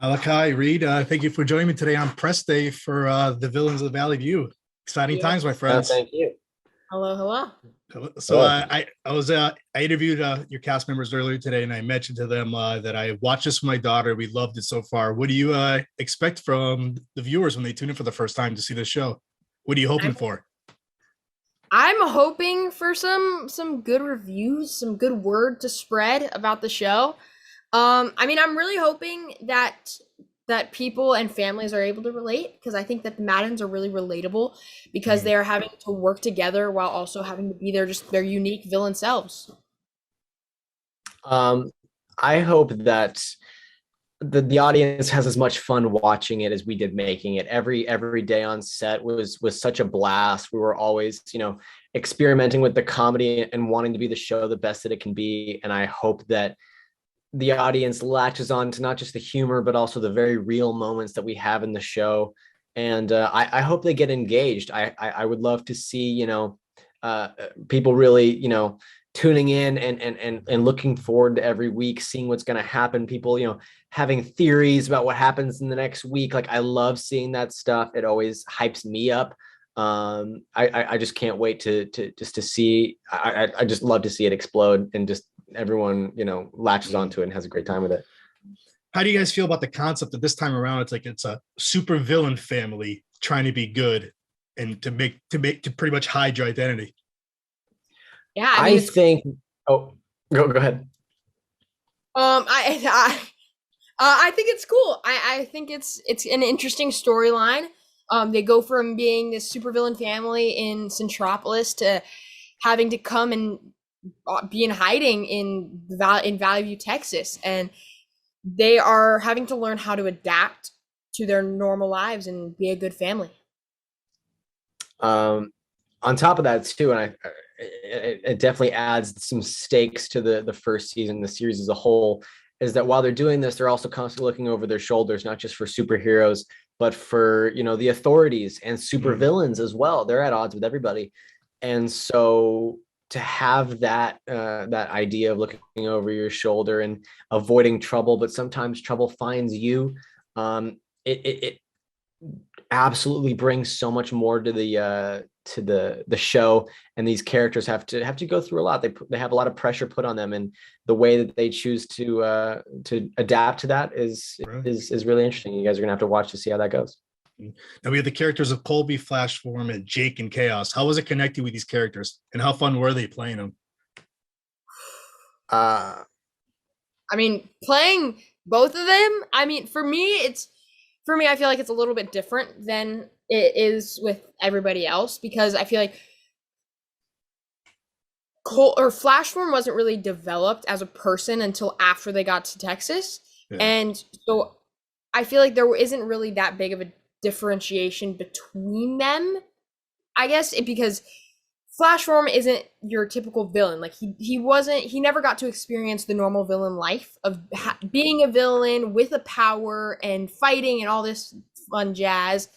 Malachi Reed, thank you for joining me today on press day for the Villains of the Valley View. Exciting Yeah. times, my friends. Thank you. Hello, hello. So I interviewed your cast members earlier today, and I mentioned to them that I watched this with my daughter. We loved it so far. What do you expect from the viewers when they tune in for the first time to see this show? What are you hoping for? I'm hoping for some good reviews, some good word to spread about the show. I'm really hoping that people and families are able to relate, because I think that the Maddens are really relatable because they are having to work together while also having to be their unique villain selves. I hope that the audience has as much fun watching it as we did making it. Every day on set was such a blast. We were always, experimenting with the comedy and wanting to be the show the best that it can be. And I hope that the audience latches on to not just the humor, but also the very real moments that we have in the show. And I hope they get engaged. I would love to see, people really, tuning in and looking forward to every week, seeing what's going to happen. People, having theories about what happens in the next week. Like, I love seeing that stuff. It always hypes me up. I just can't wait to see. I just love to see it explode and just everyone, latches onto it and has a great time with it. How do you guys feel about the concept that this time around it's a super villain family trying to be good and to pretty much hide your identity? Yeah, I think. Oh, go ahead. I think it's cool. I think it's an interesting storyline. They go from being this supervillain family in Centropolis to having to come and be in hiding in Valley View, Texas, and they are having to learn how to adapt to their normal lives and be a good family. On top of that too, and it definitely adds some stakes to the first season, the series as a whole, is that while they're doing this, they're also constantly looking over their shoulders, not just for superheroes, but for, the authorities and supervillains as well. They're at odds with everybody. And so to have that idea of looking over your shoulder and avoiding trouble, but sometimes trouble finds you, it absolutely brings so much more to the show. And these characters have to go through a lot. They have a lot of pressure put on them, and the way that they choose to adapt to that is really interesting. You guys are gonna have to watch to see how that goes. Now we have the characters of Colby, Flashform, and Jake and Chaos. How was it connecting with these characters, and how fun were they playing them? Playing both of them. For me, I feel like it's a little bit different than it is with everybody else, because I feel like Flashform wasn't really developed as a person until after they got to Texas. Yeah. And so I feel like there isn't really that big of a differentiation between them, I guess, because Flashform isn't your typical villain. Like, he never got to experience the normal villain life of being a villain with a power and fighting and all this fun jazz.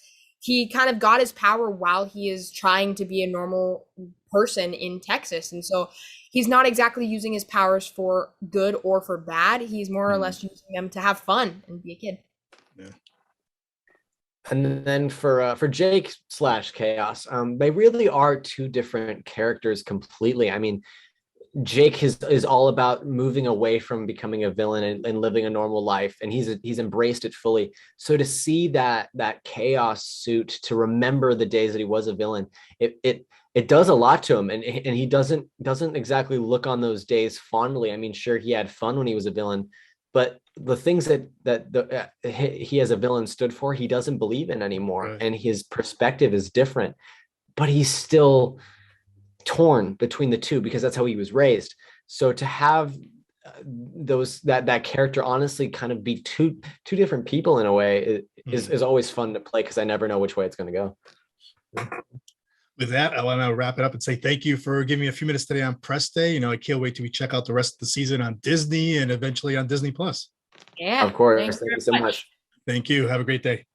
He kind of got his power while he is trying to be a normal person in Texas. And so he's not exactly using his powers for good or for bad. He's more or less using them to have fun and be a kid. Yeah. And then for Jake / Chaos, they really are two different characters completely. Jake is all about moving away from becoming a villain and living a normal life, and he's embraced it fully. So to see that Chaos suit, to remember the days that he was a villain, it does a lot to him, and he doesn't exactly look on those days fondly. Sure, he had fun when he was a villain, but the things that he as a villain stood for, he doesn't believe in anymore. Right. And his perspective is different, but he's still torn between the two because that's how he was raised. So to have that character honestly kind of be two different people in a way is always fun to play, because I never know which way it's going to go. With that, I want to wrap it up and say thank you for giving me a few minutes today on press day. I can't wait till we check out the rest of the season on Disney and eventually on Disney Plus. Yeah, of course. Thank you so much. Thank you. Have a great day.